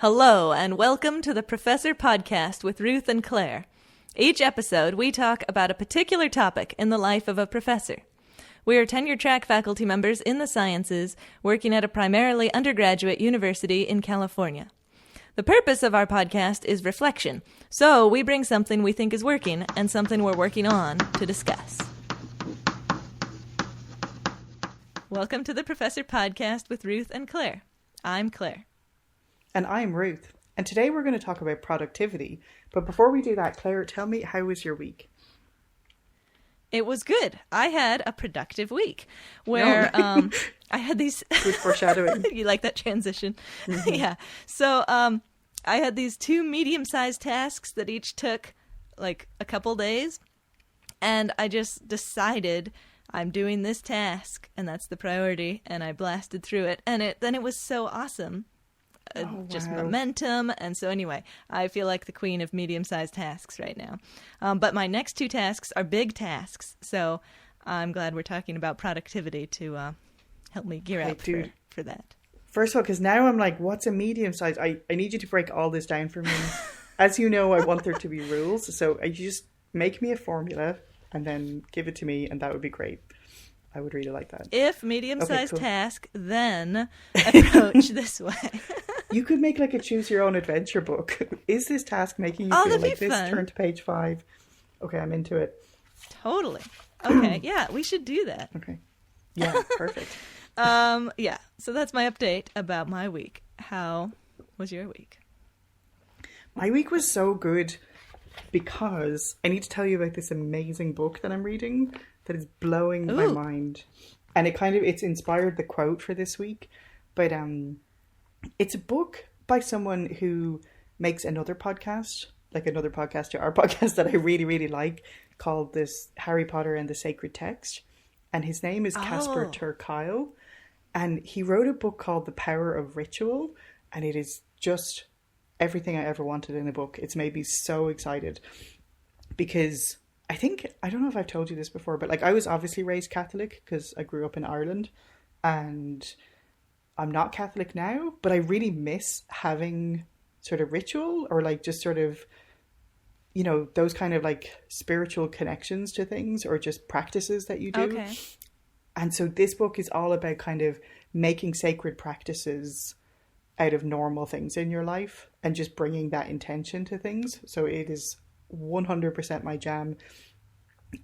Hello, and welcome to the Professor Podcast with Ruth and Claire. Each episode, we talk about a particular topic in the life of a professor. We are tenure-track faculty members in the sciences, working at a primarily undergraduate university in California. The purpose of our podcast is reflection, so we bring something we think is working and something we're working on to discuss. Welcome to the Professor Podcast with Ruth and Claire. I'm Claire. And I'm Ruth. And today we're going to talk about productivity. But before we do that, Claire, tell me, how was your week? It was good. I had a productive week where I had these... Good foreshadowing. You like that transition? Mm-hmm. Yeah. So I had these two medium-sized tasks that each took like a couple days. And I just decided I'm doing this task and that's the priority. And I blasted through it. And then it was so awesome. Just momentum. And so anyway, I feel like the queen of medium-sized tasks right now. But my next two tasks are big tasks. So I'm glad we're talking about productivity to help me gear up for that. First of all, because now I'm like, what's a medium-sized? I need you to break all this down for me. As you know, I want there to be rules. So you just make me a formula and then give it to me, and that would be great. I would really like that. If medium-sized task, then approach this way. You could make like a choose your own adventure book. Is this task making you feel like this? Fun. Turn to page 5. Okay, I'm into it. Totally. Okay, yeah, we should do that. Okay. Yeah, perfect. Yeah, so that's my update about my week. How was your week? My week was so good because I need to tell you about this amazing book that I'm reading that is blowing my mind. And it's inspired the quote for this week. But it's a book by someone who makes another podcast, like another podcast to our podcast that I really, really like, called this Harry Potter and the Sacred Text. And his name is Casper ter Kuile. And he wrote a book called The Power of Ritual. And it is just everything I ever wanted in a book. It's made me so excited because I don't know if I've told you this before, but like I was obviously raised Catholic because I grew up in Ireland, and I'm not Catholic now, but I really miss having sort of ritual or like just sort of, you know, those kind of like spiritual connections to things or just practices that you do. Okay. And so this book is all about kind of making sacred practices out of normal things in your life and just bringing that intention to things. So it is 100% my jam.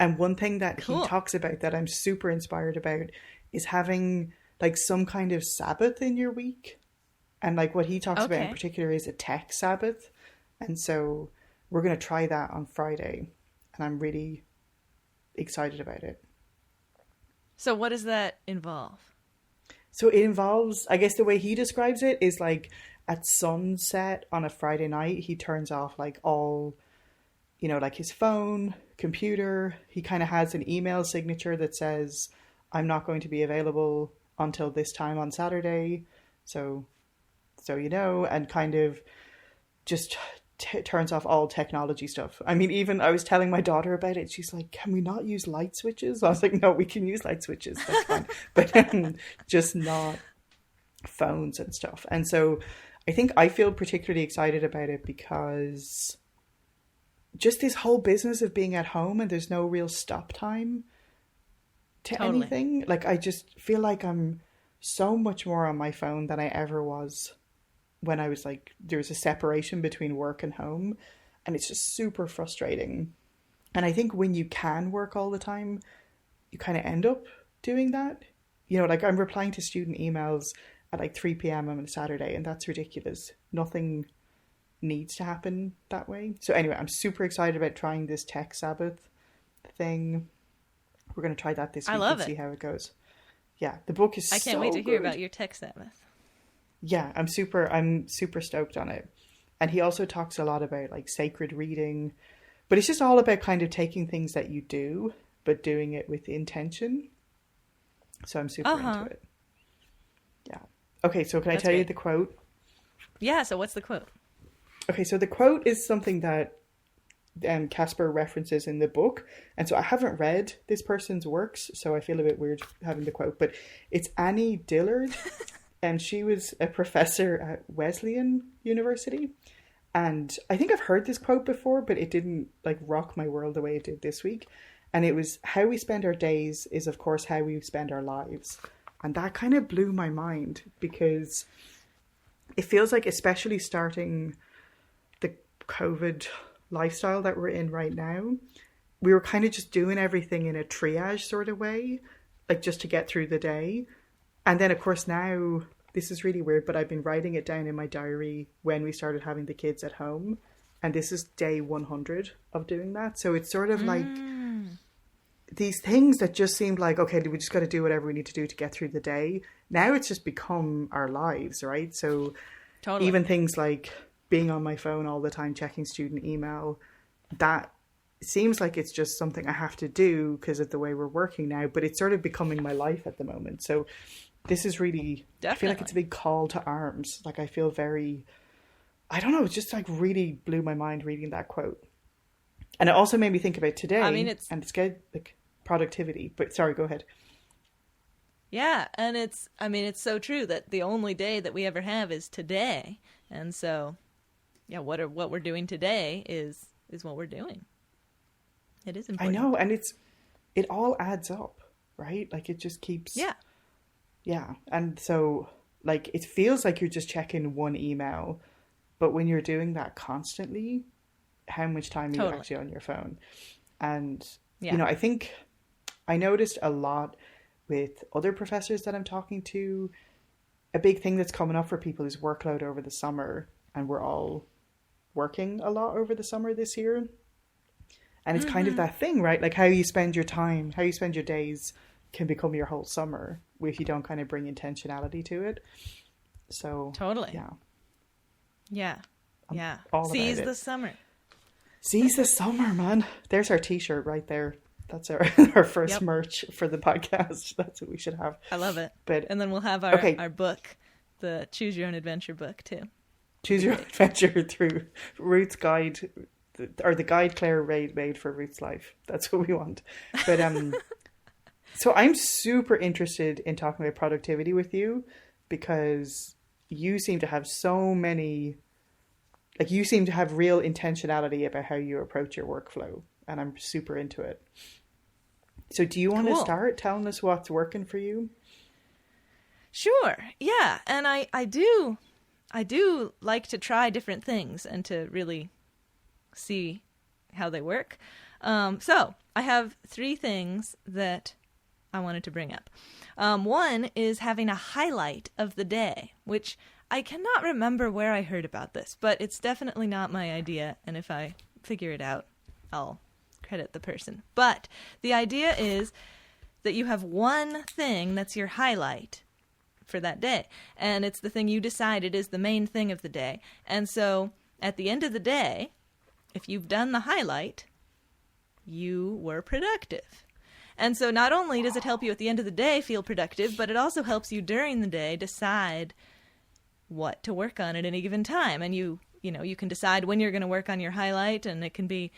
And one thing that he talks about that I'm super inspired about is having like some kind of Sabbath in your week. And like what he talks about in particular is a tech Sabbath. And so we're going to try that on Friday. And I'm really excited about it. So what does that involve? So it involves, I guess the way he describes it is like at sunset on a Friday night, he turns off like all, you know, like his phone, computer. He kind of has an email signature that says, I'm not going to be available until this time on Saturday. So you know, and kind of just turns off all technology stuff. I mean, even I was telling my daughter about it. She's like, can we not use light switches? I was like, no, we can use light switches. That's fine. But just not phones and stuff. And so I think I feel particularly excited about it because just this whole business of being at home and there's no real stop time to anything. Like, I just feel like I'm so much more on my phone than I ever was when I was like, there was a separation between work and home, and it's just super frustrating. And I think when you can work all the time, you kind of end up doing that. You know, like I'm replying to student emails at like 3 p.m. on a Saturday, and that's ridiculous. Nothing needs to happen that way. So anyway, I'm super excited about trying this tech Sabbath thing. We're going to try that this week and see how it goes. Yeah, the book is so good. I can't wait to hear about your tech Sabbath. Yeah, I'm super stoked on it. And he also talks a lot about like sacred reading, but it's just all about kind of taking things that you do, but doing it with intention. So I'm super into it. Yeah. Okay, so can I tell you the quote? Yeah, so what's the quote? Okay, so the quote is something that Casper references in the book. And so I haven't read this person's works, so I feel a bit weird having the quote, but it's Annie Dillard. and she was a professor at Wesleyan University. And I think I've heard this quote before, but it didn't like rock my world the way it did this week. And it was, how we spend our days is, of course, how we spend our lives. And that kind of blew my mind, because it feels like, especially starting the COVID lifestyle that we're in right now, we were kind of just doing everything in a triage sort of way, like just to get through the day. And then, of course, now, this is really weird, but I've been writing it down in my diary when we started having the kids at home. And this is day 100 of doing that. So it's sort of like these things that just seemed like, okay, we just got to do whatever we need to do to get through the day. Now it's just become our lives, right? So Totally. Even things like being on my phone all the time, checking student email, that seems like it's just something I have to do because of the way we're working now, but it's sort of becoming my life at the moment. So this is really, Definitely. I feel like it's a big call to arms. Like I feel very, I don't know, it just like really blew my mind reading that quote. And it also made me think about today. And it's good, like productivity. But sorry, go ahead. Yeah, and it's so true that the only day that we ever have is today. And so, yeah, what we're doing today is what we're doing. It is important. I know, and it all adds up, right? Like it just keeps Yeah. And so like it feels like you're just checking one email, but when you're doing that constantly, how much time are you actually on your phone? And you know, I think I noticed a lot with other professors that I'm talking to, a big thing that's coming up for people is workload over the summer, and we're all working a lot over the summer this year. And it's kind of that thing, right? Like how you spend your time, how you spend your days can become your whole summer if you don't kind of bring intentionality to it. So totally. Yeah. Seize the summer. Seize the summer, man. There's our t-shirt right there. That's our first merch for the podcast. That's what we should have. I love it. And then we'll have our book, the Choose Your Own Adventure book too. Choose Your Own Adventure through Ruth's guide, or the guide Claire made for Ruth's life. That's what we want. But so I'm super interested in talking about productivity with you, because you seem to have so many, like you seem to have real intentionality about how you approach your workflow. And I'm super into it. So do you want to start telling us what's working for you? Sure. Yeah. And I do like to try different things and to really see how they work. So I have 3 things that I wanted to bring up. One is having a highlight of the day, which I cannot remember where I heard about this, but it's definitely not my idea. And if I figure it out, I'll credit the person. But the idea is that you have one thing that's your highlight for that day. And it's the thing you decided is the main thing of the day. And so at the end of the day, if you've done the highlight, you were productive. And so not only does it help you at the end of the day feel productive, but it also helps you during the day decide what to work on at any given time. And you can decide when you're going to work on your highlight, and it can be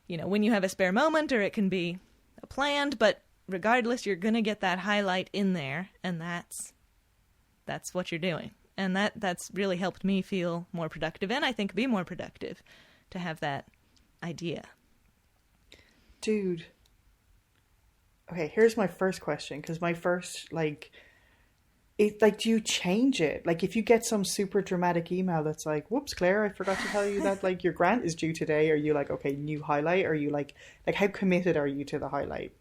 when you have a spare moment, or it can be planned, but regardless, you're going to get that highlight in there, and that's what you're doing. And that's really helped me feel more productive, and I think be more productive to have that idea. Dude. Okay, here's my first question, because my first, do you change it? Like, if you get some super dramatic email that's like, whoops, Claire, I forgot to tell you that, like, your grant is due today. Are you like, okay, new highlight? Are you like how committed are you to the highlight?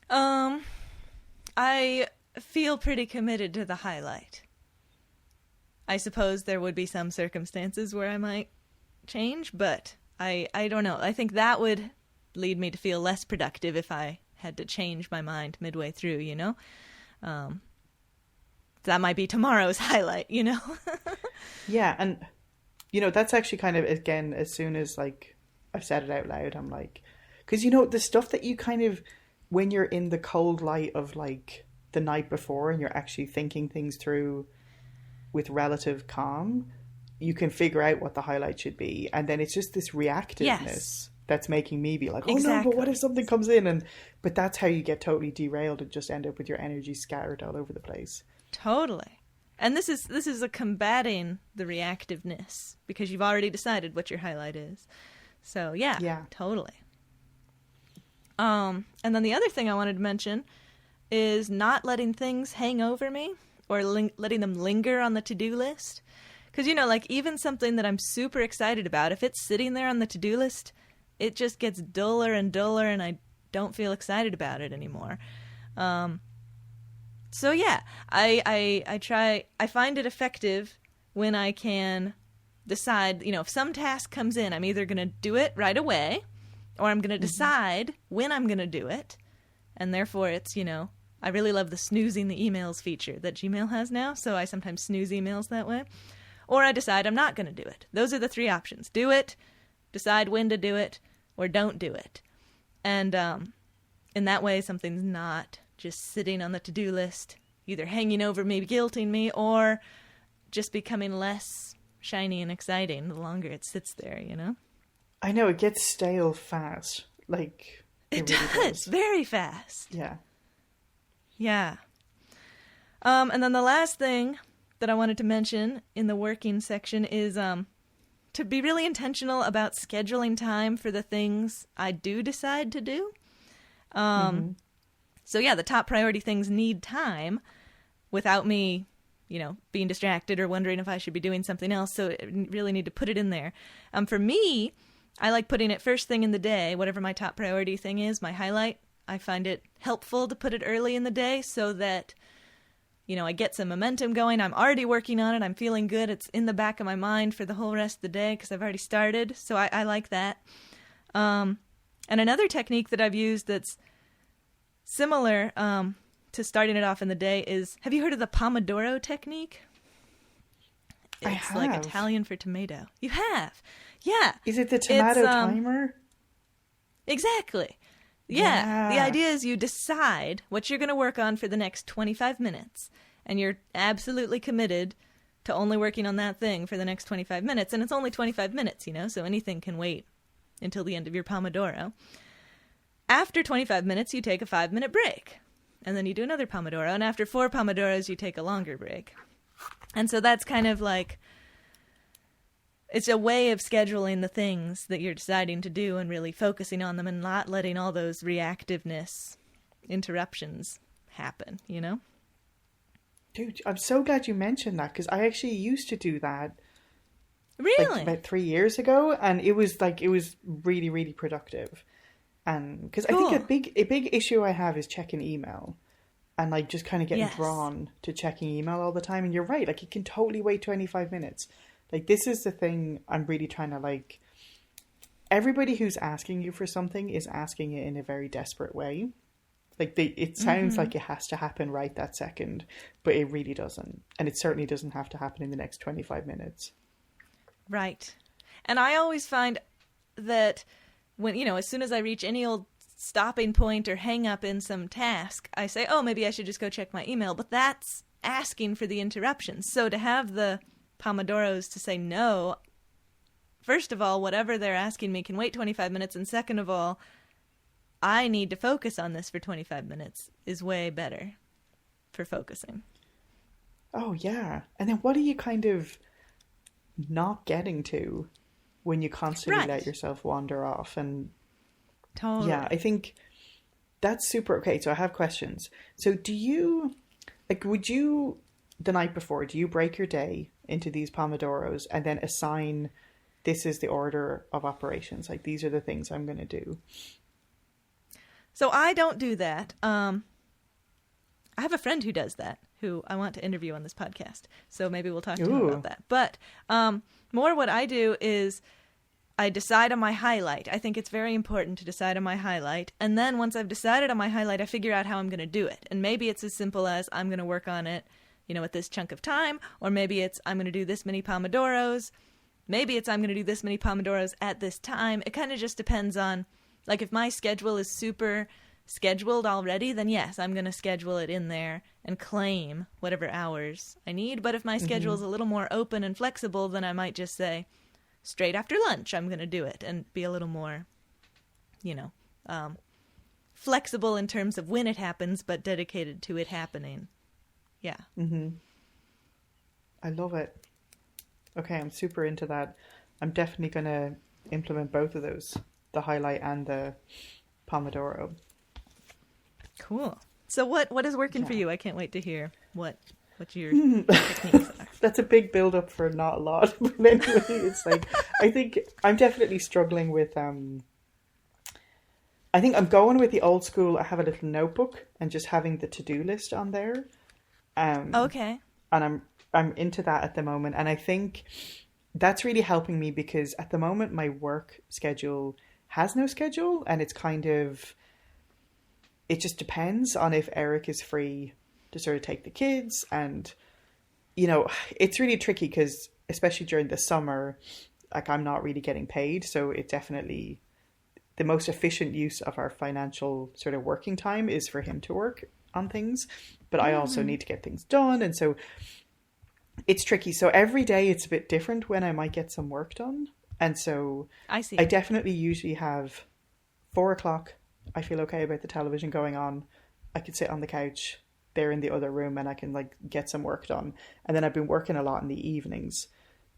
I feel pretty committed to the highlight. I suppose there would be some circumstances where I might change, but I don't know. I think that would lead me to feel less productive if I had to change my mind midway through, that might be tomorrow's highlight, Yeah, and that's actually kind of, again, as soon as like I've said it out loud, I'm like, because the stuff that you kind of, when you're in the cold light of like the night before and you're actually thinking things through with relative calm, you can figure out what the highlight should be, and then it's just this reactiveness that's making me be like, oh no, but what if something comes in? But that's how you get totally derailed and just end up with your energy scattered all over the place. Totally. And this is a combating the reactiveness, because you've already decided what your highlight is. So yeah, totally. And then the other thing I wanted to mention is not letting things hang over me or letting them linger on the to-do list. Because, like even something that I'm super excited about, if it's sitting there on the to-do list, it just gets duller and duller and I don't feel excited about it anymore. So yeah, I find it effective when I can decide, if some task comes in, I'm either going to do it right away or I'm going to decide when I'm going to do it. And therefore it's, I really love the snoozing the emails feature that Gmail has now. So I sometimes snooze emails that way. Or I decide I'm not going to do it. Those are the three options. Do it, decide when to do it, or don't do it. And in that way, something's not just sitting on the to-do list, either hanging over me, guilting me, or just becoming less shiny and exciting the longer it sits there, I know, it gets stale fast. Like, it really does. Very fast. Yeah. Yeah. And then the last thing that I wanted to mention in the working section is to be really intentional about scheduling time for the things I do decide to do. So yeah, the top priority things need time without me, being distracted or wondering if I should be doing something else. So I really need to put it in there. For me, I like putting it first thing in the day, whatever my top priority thing is, my highlight. I find it helpful to put it early in the day so that, I get some momentum going. I'm already working on it. I'm feeling good. It's in the back of my mind for the whole rest of the day because I've already started. So I like that. And another technique that I've used that's similar to starting it off in the day is, have you heard of the Pomodoro Technique? It's like Italian for tomato. You have? Yeah. Is it the tomato timer? Exactly. Yeah. The idea is you decide what you're going to work on for the next 25 minutes, and you're absolutely committed to only working on that thing for the next 25 minutes. And it's only 25 minutes, so anything can wait until the end of your Pomodoro. After 25 minutes, you take a 5-minute break, and then you do another Pomodoro. And after 4 Pomodoros, you take a longer break. And so that's kind of like, it's a way of scheduling the things that you're deciding to do and really focusing on them and not letting all those reactiveness interruptions happen, Dude, I'm so glad you mentioned that, because I actually used to do that. Really? Like about 3 years ago, and it was really, really productive. And because I think a big issue I have is checking email, and just kind of getting drawn to checking email all the time. And you're right, it can totally wait 25 minutes. This is the thing I'm really trying to everybody who's asking you for something is asking it in a very desperate way. It sounds like it has to happen right that second, but it really doesn't. And it certainly doesn't have to happen in the next 25 minutes. Right. And I always find that when, as soon as I reach any old stopping point or hang up in some task, I say, oh, maybe I should just go check my email. But that's asking for the interruptions. So to have the Pomodoros to say no, first of all, whatever they're asking me can wait 25 minutes. And second of all, I need to focus on this for 25 minutes is way better for focusing. Oh, yeah. And then what are you kind of not getting to when you constantly let yourself wander off? And totally. Yeah, I think that's super. Okay, so I have questions. So do you, would you, the night before, do you break your day into these Pomodoros and then assign, this is the order of operations, these are the things I'm going to do? So I don't do that. I have a friend who does that, who I want to interview on this podcast. So maybe we'll talk to him about that. But more what I do is I decide on my highlight. I think it's very important to decide on my highlight. And then once I've decided on my highlight, I figure out how I'm going to do it. And maybe it's as simple as I'm going to work on it, at this chunk of time. Or maybe it's I'm going to do this many Pomodoros. Maybe it's I'm going to do this many Pomodoros at this time. It kind of just depends on, if my schedule is super scheduled already, then yes, I'm going to schedule it in there and claim whatever hours I need. But if my schedule is a little more open and flexible, then I might just say, straight after lunch, I'm going to do it and be a little more you know, flexible in terms of when it happens, but dedicated to it happening. Yeah. Mm-hmm. I love it. Okay, I'm super into that. I'm definitely going to implement both of those, the highlight and the Pomodoro. Cool. So what is working for you? I can't wait to hear what your techniques are. That's a big build up for not a lot. But anyway, it's like, I think I'm definitely struggling with, I think I'm going with the old school. I have a little notebook and just having the to-do list on there. Okay. And I'm into that at the moment. And I think that's really helping me because at the moment my work schedule has no schedule, and it's kind of, it just depends on if Eric is free to sort of take the kids. And, you know, it's really tricky because especially during the summer, like I'm not really getting paid. So it definitely, the most efficient use of our financial sort of working time is for him to work on things. But I also need to get things done. And so it's tricky. So every day it's a bit different when I might get some work done. And so I see. I definitely usually have 4:00. I feel okay about the television going on. I could sit on the couch there in the other room and I can like get some work done. And then I've been working a lot in the evenings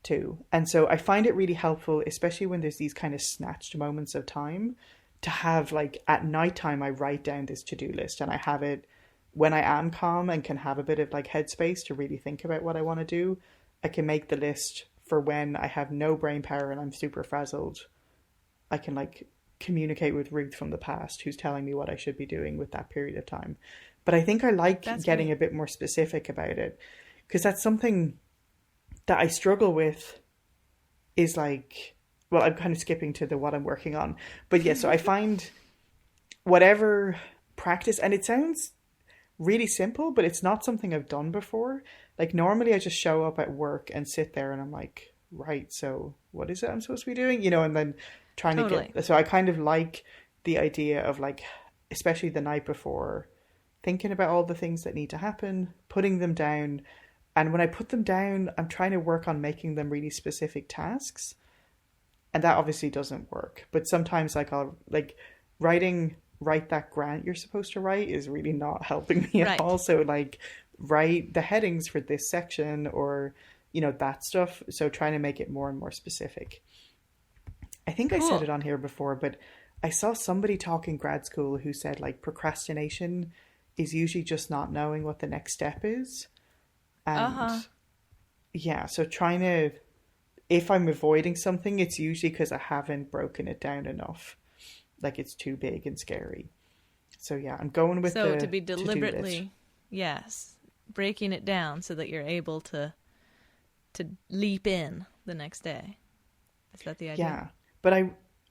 too. And so I find it really helpful, especially when there's these kind of snatched moments of time, to have like at nighttime, I write down this to-do list and I have it when I am calm and can have a bit of like headspace to really think about what I want to do. I can make the list for when I have no brain power and I'm super frazzled. I can like communicate with Ruth from the past who's telling me what I should be doing with that period of time. But I think I like getting a bit more specific about it because that's something that I struggle with is like, well, I'm kind of skipping to the what I'm working on. But yeah, so I find whatever practice, and it sounds really simple, but it's not something I've done before. Like normally I just show up at work and sit there and I'm like, right, so what is it I'm supposed to be doing? You know, and then trying to get, so I kind of like the idea of like, especially the night before, thinking about all the things that need to happen, putting them down. And when I put them down, I'm trying to work on making them really specific tasks. And that obviously doesn't work. But sometimes like I'll like write that grant you're supposed to write is really not helping me at all. So like write the headings for this section or, you know, that stuff. So trying to make it more and more specific. I think I said it on here before, but I saw somebody talk in grad school who said like procrastination is usually just not knowing what the next step is. And yeah, so trying to, if I'm avoiding something, it's usually because I haven't broken it down enough. Like it's too big and scary. So yeah, I'm going with so to be deliberately, yes, breaking it down so that you're able to leap in the next day. Is that the idea? Yeah, but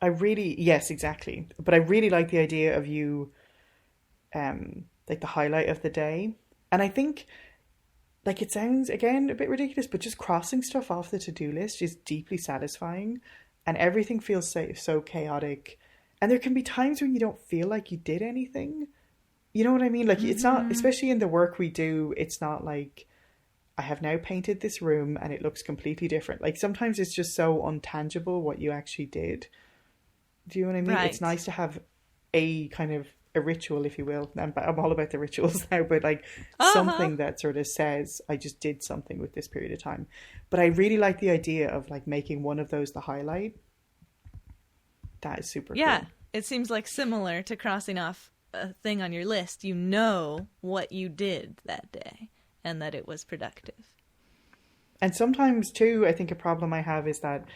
I really, yes, exactly. But I really like the idea of you, like the highlight of the day. And I think, like it sounds, again, a bit ridiculous, but just crossing stuff off the to-do list is deeply satisfying. And everything feels so chaotic. And there can be times when you don't feel like you did anything. You know what I mean? Like it's not, especially in the work we do, it's not like, I have now painted this room and it looks completely different. Like sometimes it's just so untangible what you actually did. Do you know what I mean? Right. It's nice to have a kind of a ritual, if you will. I'm all about the rituals now, but like something that sort of says I just did something with this period of time. But I really like the idea of like making one of those the highlight. That is super cool. It seems like similar to crossing off a thing on your list. You know what you did that day and that it was productive. And sometimes too, I think a problem I have is that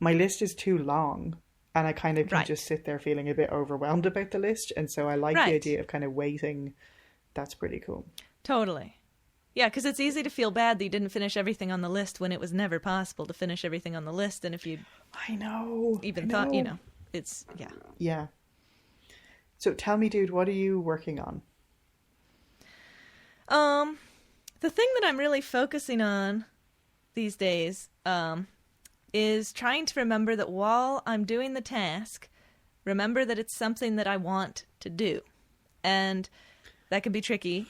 my list is too long and I kind of can just sit there feeling a bit overwhelmed about the list. And so I like the idea of kind of waiting. That's pretty cool. Totally. Yeah, because it's easy to feel bad that you didn't finish everything on the list when it was never possible to finish everything on the list. And if you thought, you know, it's, Yeah. So tell me, dude, what are you working on? The thing that I'm really focusing on these days is trying to remember that while I'm doing the task, remember that it's something that I want to do. And that can be tricky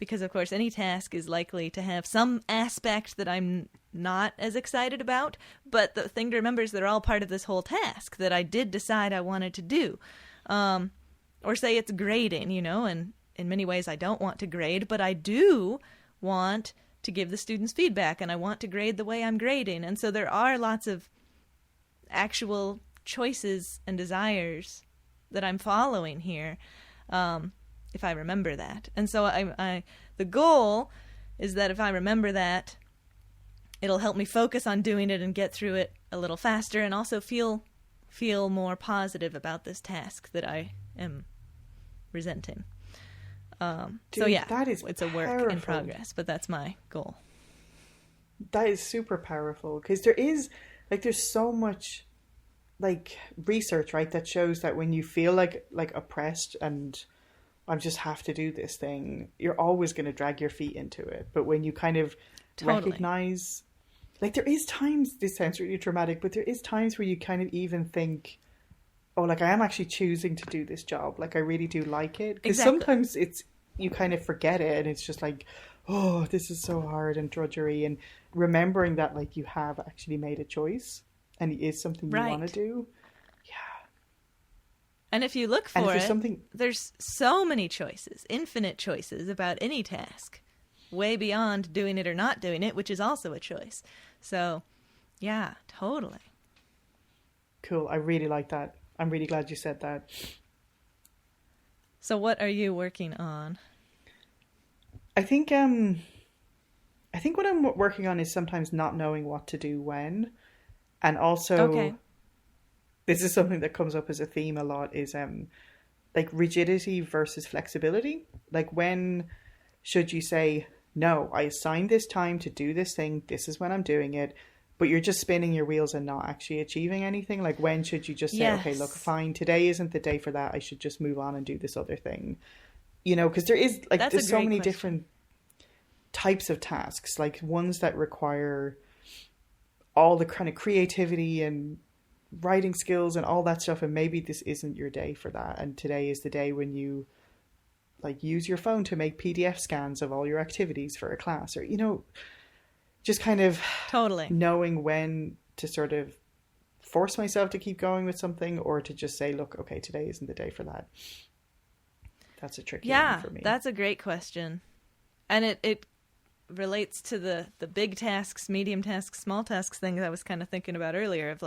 because, of course, any task is likely to have some aspect that I'm not as excited about. But the thing to remember is they're all part of this whole task that I did decide I wanted to do. Or say it's grading, and in many ways I don't want to grade, but I do want to give the students feedback, and I want to grade the way I'm grading. And so there are lots of actual choices and desires that I'm following here, if I remember that. And so the goal is that if I remember that, it'll help me focus on doing it and get through it a little faster, and also feel more positive about this task that I am resenting. Dude, so yeah, it's a work powerful. in progress, but that's my goal. That is super powerful, because there's so much research, right, that shows that when you feel like oppressed and I just have to do this thing, you're always going to drag your feet into it. But when you kind of recognize, there is times, this sounds really dramatic, but there is times where you kind of even think, oh, I am actually choosing to do this job. I really do like it. Because sometimes you kind of forget it, and it's just oh, this is so hard and drudgery. And remembering that, you have actually made a choice and it is something you want to do. Yeah. And if you look for it, there's so many choices, infinite choices about any task, way beyond doing it or not doing it, which is also a choice. So, yeah, totally. Cool. I really like that. I'm really glad you said that. So what are you working on? I think what I'm working on is sometimes not knowing what to do when. And also, this is something that comes up as a theme a lot, is rigidity versus flexibility. When should you say, no, I assigned this time to do this thing, this is when I'm doing it, but you're just spinning your wheels and not actually achieving anything? When should you just say, okay, look, fine, today isn't the day for that, I should just move on and do this other thing? Because there is, there's so many different types of tasks, ones that require all the kind of creativity and writing skills and all that stuff, and maybe this isn't your day for that, and today is the day when you use your phone to make PDF scans of all your activities for a class, or just kind of knowing when to sort of force myself to keep going with something, or to just say, look, okay, today isn't the day for that. That's a tricky one for me. Yeah, that's a great question. And it relates to the big tasks, medium tasks, small tasks thing that I was kind of thinking about earlier, of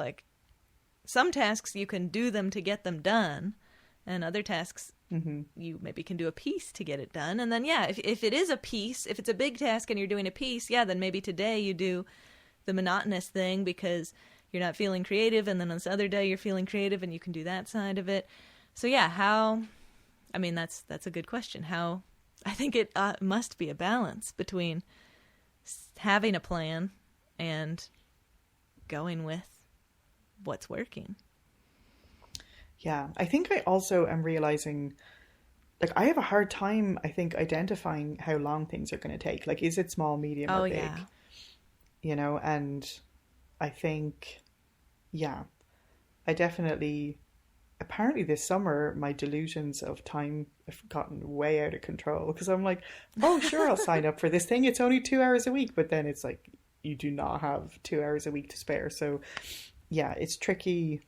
some tasks you can do them to get them done, and other tasks you maybe can do a piece to get it done. And then, if it is a piece, if it's a big task and you're doing a piece, then maybe today you do the monotonous thing because you're not feeling creative, and then on this other day you're feeling creative and you can do that side of it. So that's a good question. I think it must be a balance between having a plan and going with what's working. Yeah, I think I also am realizing, I have a hard time, I think, identifying how long things are going to take. Is it small, medium, or big? Yeah. And I think, I definitely, apparently this summer, my delusions of time have gotten way out of control, because I'm oh, sure, I'll sign up for this thing. It's only 2 hours a week. But then it's you do not have 2 hours a week to spare. So, yeah, it's tricky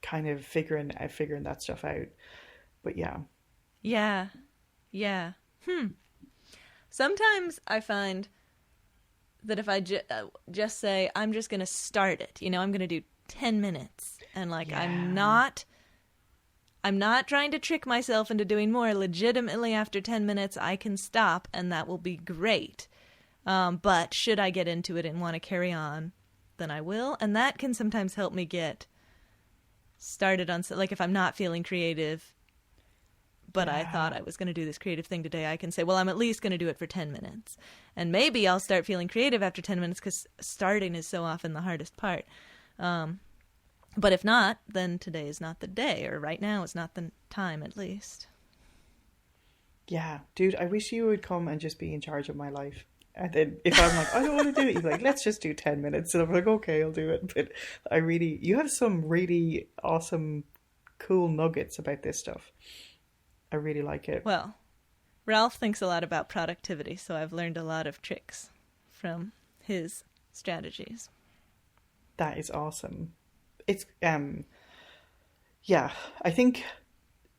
kind of figuring that stuff out. But yeah. Sometimes I find that if I just say, I'm just going to start it, I'm going to do 10 minutes, and I'm not trying to trick myself into doing more. Legitimately, after 10 minutes I can stop, and that will be great. But should I get into it and want to carry on, then I will. And that can sometimes help me get started on, if I'm not feeling creative, but I thought I was going to do this creative thing today, I can say, well, I'm at least going to do it for 10 minutes. And maybe I'll start feeling creative after 10 minutes, because starting is so often the hardest part. But if not, then today is not the day, or right now is not the time, at least. Yeah, dude, I wish you would come and just be in charge of my life. And then if I'm I don't want to do it, you're let's just do 10 minutes. And I'm okay, I'll do it. But you have some really awesome, cool nuggets about this stuff. I really like it. Well, Ralph thinks a lot about productivity, so I've learned a lot of tricks from his strategies. That is awesome. It's, yeah, I think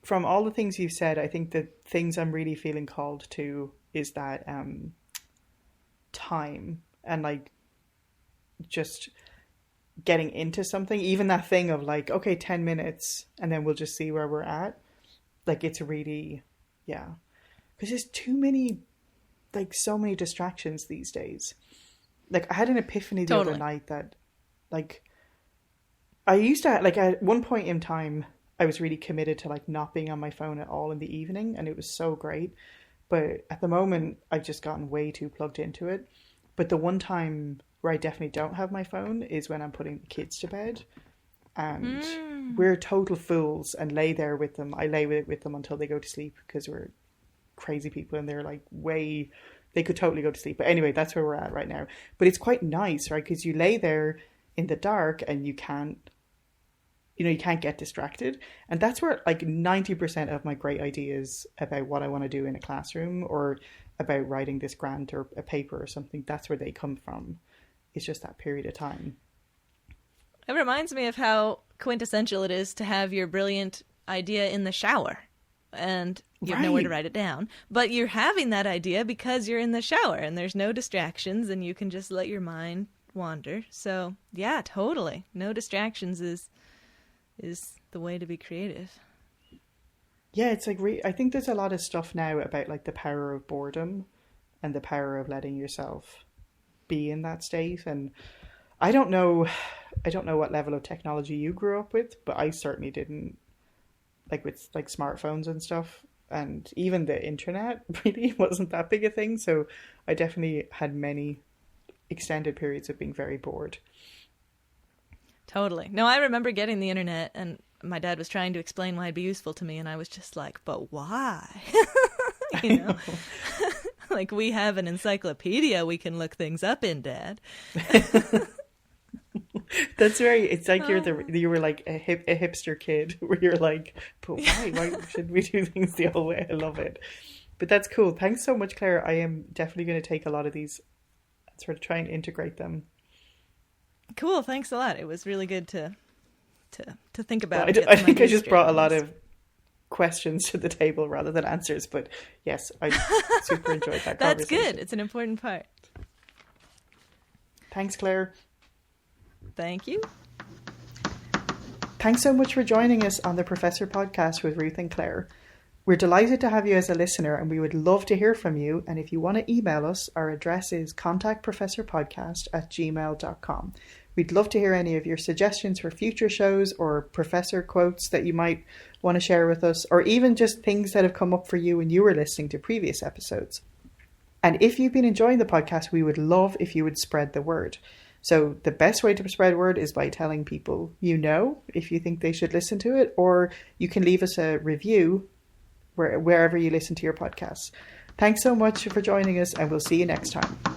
from all the things you've said, I think the things I'm really feeling called to is that time and like just getting into something, even that thing of like, okay, 10 minutes and then we'll just see where we're at. Like, it's really, yeah, because there's too many, like, so many distractions these days. Like, I had an epiphany the other night that, like, I used to, like, at one point in time, I was really committed to, like, not being on my phone at all in the evening, and it was so great. But at the moment, I've just gotten way too plugged into it. But the one time where I definitely don't have my phone is when I'm putting the kids to bed. And we're total fools and lay there with them. I lay with them until they go to sleep because we're crazy people and they're like they could totally go to sleep. But anyway, that's where we're at right now. But it's quite nice, right? Because you lay there in the dark and you can't get distracted. And that's where like 90% of my great ideas about what I want to do in a classroom or about writing this grant or a paper or something, that's where they come from. It's just that period of time. It reminds me of how quintessential it is to have your brilliant idea in the shower and you have nowhere to write it down. But you're having that idea because you're in the shower and there's no distractions and you can just let your mind wander. So, yeah, totally. No distractions is the way to be creative. Yeah, it's like, I think there's a lot of stuff now about like the power of boredom and the power of letting yourself be in that state. And I don't know what level of technology you grew up with, but I certainly didn't, like with like smartphones and stuff, and even the internet really wasn't that big a thing. So I definitely had many extended periods of being very bored. Totally. No, I remember getting the internet and my dad was trying to explain why it'd be useful to me and I was just like, but why? You know? Like, we have an encyclopedia we can look things up in, Dad. That's very, it's like you were like a hipster kid where you're like, but why should we do things the old way? I love it. But that's cool. Thanks so much, Claire. I am definitely going to take a lot of these and sort of try and integrate them. Cool. Thanks a lot. It was really good to think about. Well, I think I just brought a lot of questions to the table rather than answers, but yes, I super enjoyed that That's conversation. Good. It's an important part. Thanks, Claire. Thank you. Thanks so much for joining us on the Professor Podcast with Ruth and Claire. We're delighted to have you as a listener and we would love to hear from you. And if you want to email us, our address is contactprofessorpodcast@gmail.com. We'd love to hear any of your suggestions for future shows or professor quotes that you might want to share with us, or even just things that have come up for you when you were listening to previous episodes. And if you've been enjoying the podcast, we would love if you would spread the word. So the best way to spread word is by telling people you know if you think they should listen to it, or you can leave us a review wherever you listen to your podcasts. Thanks so much for joining us, and we'll see you next time.